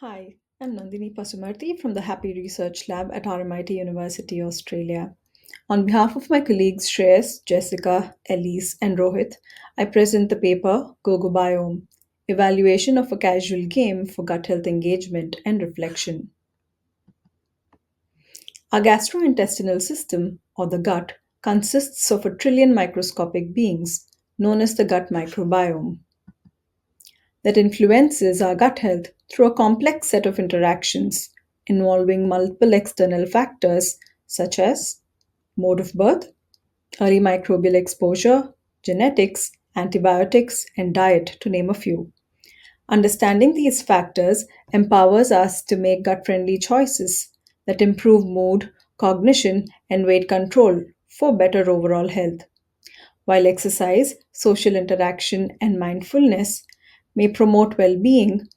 Hi, I'm Nandini Pasumarthy from the Happy Research Lab at RMIT University, Australia. On behalf of my colleagues Shreyas, Jessica, Elise, and Rohit, I present the paper Go-Go Biome, Evaluation of a Casual Game for Gut Health Engagement and Reflection. Our gastrointestinal system, or the gut, consists of a trillion microscopic beings, known as the gut microbiome, that influences our gut health through a complex set of interactions involving multiple external factors such as mode of birth, early microbial exposure, genetics, antibiotics, and diet, to name a few. Understanding these factors empowers us to make gut friendly choices that improve mood, cognition, and weight control for better overall health. While exercise, social interaction, and mindfulness may promote well being,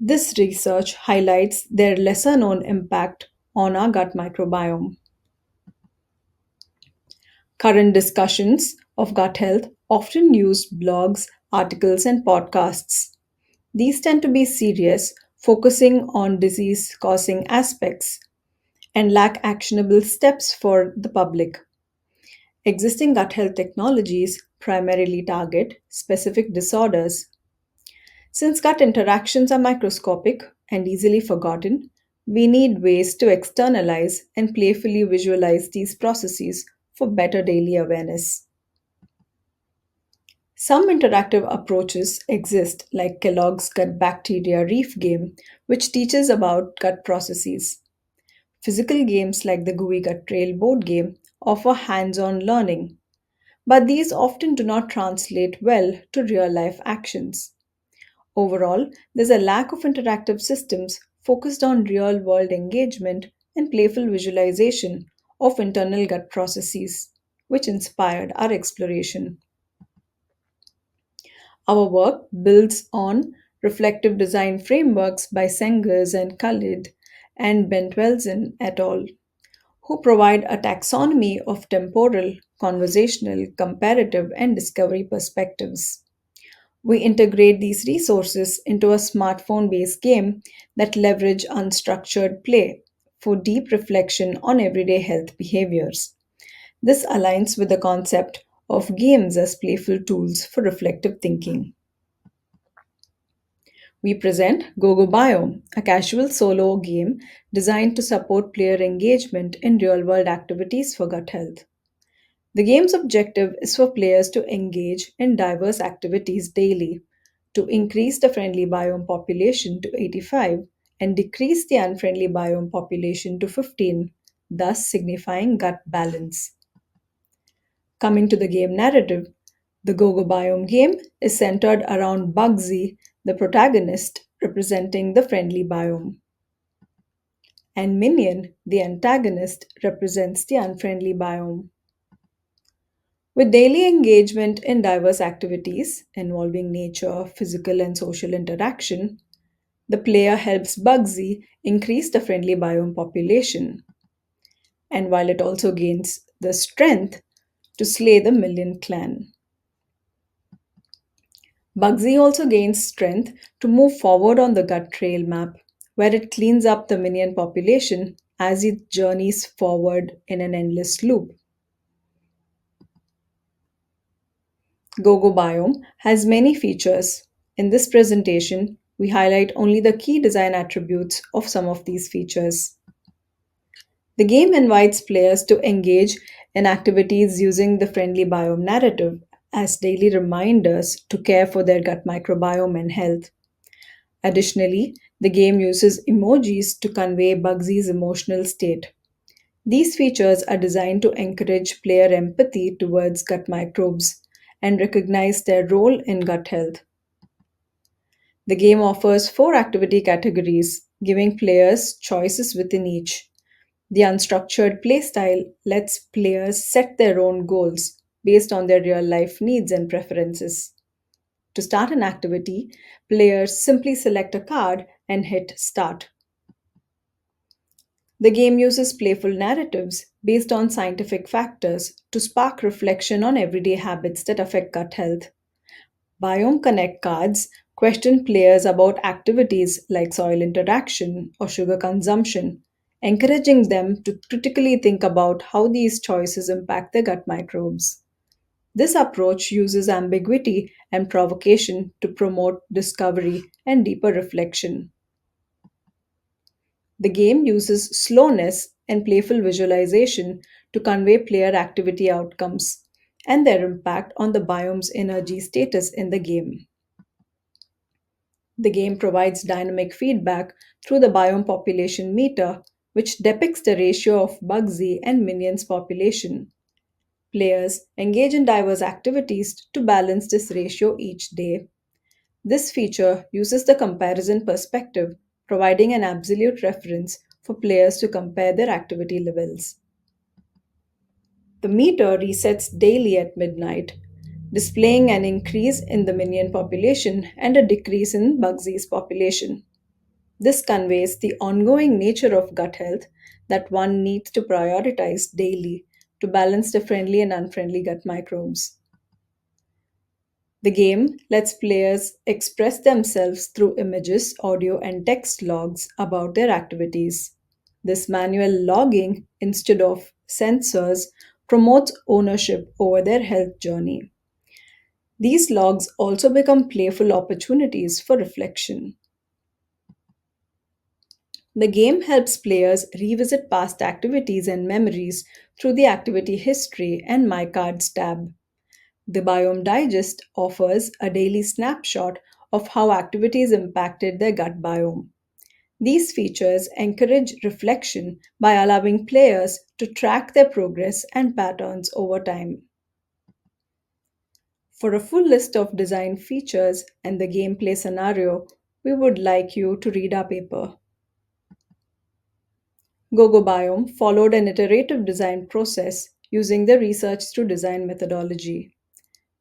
this research highlights their lesser known impact on our gut microbiome. Current discussions of gut health often use blogs, articles, and podcasts. These tend to be serious, focusing on disease causing aspects, and lack actionable steps for the public. Existing gut health technologies primarily target specific disorders. Since gut interactions are microscopic and easily forgotten, we need ways to externalize and playfully visualize these processes for better daily awareness. Some interactive approaches exist, like Kellogg's Gut Bacteria Reef game, which teaches about gut processes. Physical games like the Gooey Gut Trail board game offer hands on learning, but these often do not translate well to real life actions. Overall, there's a lack of interactive systems focused on real world engagement and playful visualization of internal gut processes, which inspired our exploration. Our work builds on reflective design frameworks by Sengers and Khalid and Bentwelsen et al., who provide a taxonomy of temporal, conversational, comparative, and discovery perspectives. We integrate these resources into a smartphone based game that leverage unstructured play for deep reflection on everyday health behaviors. This aligns with the concept of games as playful tools for reflective thinking. We present Go-Go Biome, a casual solo game designed to support player engagement in real-world activities for gut health. The game's objective is for players to engage in diverse activities daily, to increase the friendly biome population to 85 and decrease the unfriendly biome population to 15, thus signifying gut balance. Coming to the game narrative, the Go-Go Biome game is centered around Bugsy, the protagonist, representing the friendly biome, and Minion, the antagonist, represents the unfriendly biome. With daily engagement in diverse activities involving nature, physical, and social interaction, the player helps Bugsy increase the friendly biome population, and while it also gains the strength to slay the Million clan. Bugsy also gains strength to move forward on the gut trail map, where it cleans up the minion population as it journeys forward in an endless loop. Go-Go Biome has many features. In this presentation, we highlight only the key design attributes of some of these features. The game invites players to engage in activities using the friendly biome narrative as daily reminders to care for their gut microbiome and health. Additionally, the game uses emojis to convey Bugsy's emotional state. These features are designed to encourage player empathy towards gut microbes and recognize their role in gut health. The game offers four activity categories, giving players choices within each. The unstructured playstyle lets players set their own goals based on their real life needs and preferences. To start an activity, players simply select a card and hit Start. The game uses playful narratives based on scientific factors to spark reflection on everyday habits that affect gut health. Biome Connect cards Question players about activities like soil interaction or sugar consumption, encouraging them to critically think about how these choices impact their gut microbes. This approach uses ambiguity and provocation to promote discovery and deeper reflection. The game uses slowness and playful visualization to convey player activity outcomes and their impact on the biome's energy status in the game. The game provides dynamic feedback through the biome population meter, which depicts the ratio of Bugsy and Minions population. Players engage in diverse activities to balance this ratio each day. This feature uses the comparison perspective, providing an absolute reference for players to compare their activity levels. The meter resets daily at midnight, displaying an increase in the minion population and a decrease in Bugsy's population. This conveys the ongoing nature of gut health that one needs to prioritize daily to balance the friendly and unfriendly gut microbes. The game lets players express themselves through images, audio, and text logs about their activities. This manual logging, instead of sensors, promotes ownership over their health journey. These logs also become playful opportunities for reflection. The game helps players revisit past activities and memories through the activity history and My Cards tab. The Biome Digest offers a daily snapshot of how activities impacted their gut biome. These features encourage reflection by allowing players to track their progress and patterns over time. For a full list of design features and the gameplay scenario, we would like you to read our paper. Go-Go Biome followed an iterative design process using the research through design methodology.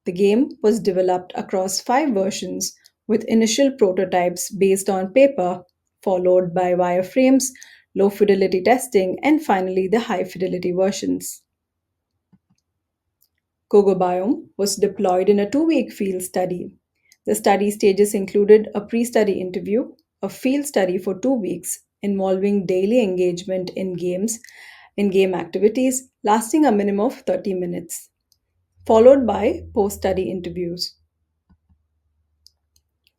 The game was developed across 5 versions with initial prototypes based on paper, followed by wireframes, low fidelity testing, and finally the high fidelity versions. Go-Go Biome was deployed in a 2-week field study. The study stages included a pre-study interview, a field study for 2 weeks involving daily engagement in game activities lasting a minimum of 30 minutes, followed by post-study interviews.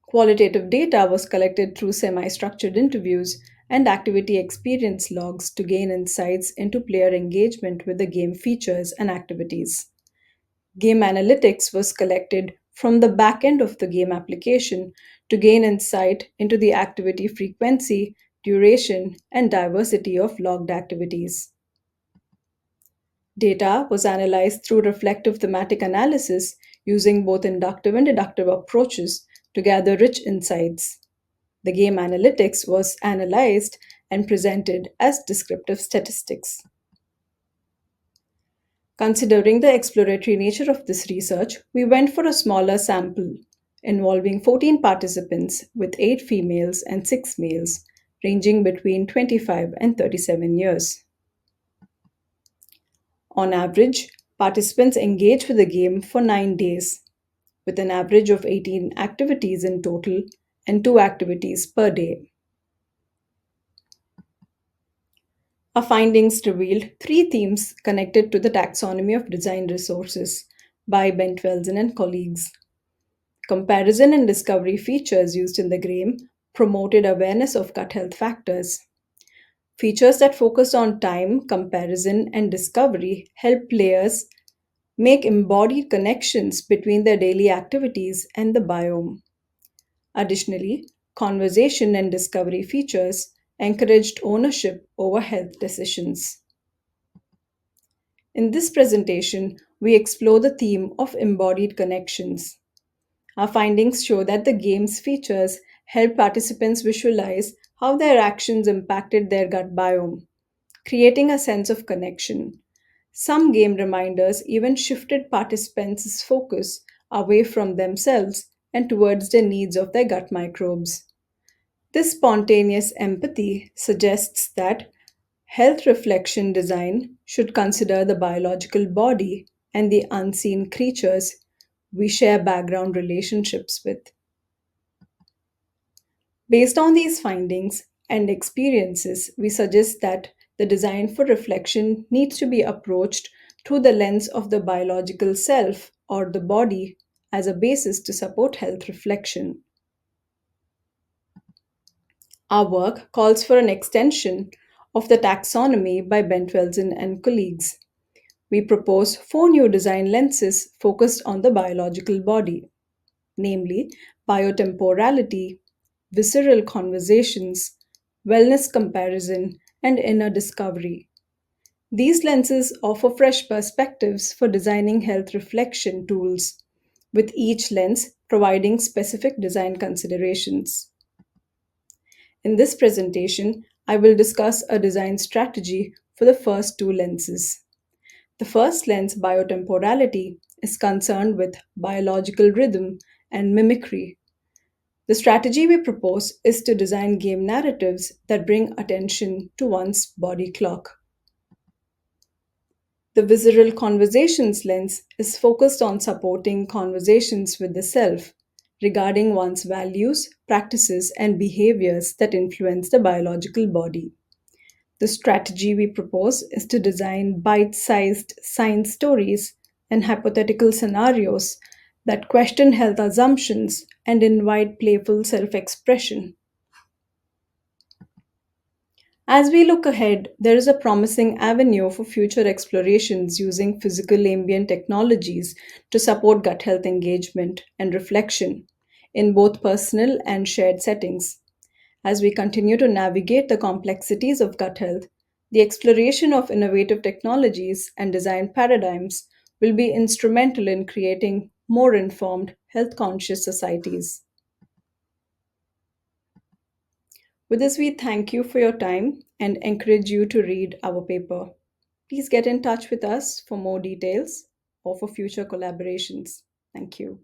Qualitative data was collected through semi structured interviews and activity experience logs to gain insights into player engagement with the game features and activities. Game analytics was collected from the back end of the game application to gain insight into the activity frequency, duration, and diversity of logged activities. Data was analyzed through reflective thematic analysis using both inductive and deductive approaches to gather rich insights. The game analytics was analyzed and presented as descriptive statistics. Considering the exploratory nature of this research, we went for a smaller sample involving 14 participants with 8 females and 6 males, ranging between 25 and 37 years. On average, participants engage with the game for 9 days, with an average of 18 activities in total and 2 activities per day. Our findings revealed 3 themes connected to the taxonomy of design resources by Bentwelsen and colleagues. Comparison and discovery features used in the game promoted awareness of gut health factors. Features that focused on time, comparison, and discovery help players make embodied connections between their daily activities and the biome. Additionally, conversation and discovery features encouraged ownership over health decisions. In this presentation, we explore the theme of embodied connections. Our findings show that the game's features help participants visualize how their actions impacted their gut biome, creating a sense of connection. Some game reminders even shifted participants' focus away from themselves and towards the needs of their gut microbes. This spontaneous empathy suggests that health reflection design should consider the biological body and the unseen creatures we share background relationships with. Based on these findings and experiences, we suggest that the design for reflection needs to be approached through the lens of the biological self or the body as a basis to support health reflection. Our work calls for an extension of the taxonomy by Bentwelsen and colleagues. We propose four new design lenses focused on the biological body, namely bio-temporality, visceral conversations, wellness comparison, and inner discovery. These lenses offer fresh perspectives for designing health reflection tools, with each lens providing specific design considerations. In this presentation, I will discuss a design strategy for the first two lenses. The first lens, biotemporality, is concerned with biological rhythm and mimicry. The strategy we propose is to design game narratives that bring attention to one's body clock. The visceral conversations lens is focused on supporting conversations with the self regarding one's values, practices, and behaviors that influence the biological body. The strategy we propose is to design bite sized science stories and hypothetical scenarios that question health assumptions and invite playful self expression. As we look ahead, there is a promising avenue for future explorations using physical ambient technologies to support gut health engagement and reflection in both personal and shared settings. As we continue to navigate the complexities of gut health, the exploration of innovative technologies and design paradigms will be instrumental in creating more informed, health conscious societies. With this, we thank you for your time and encourage you to read our paper. Please get in touch with us for more details or for future collaborations. Thank you.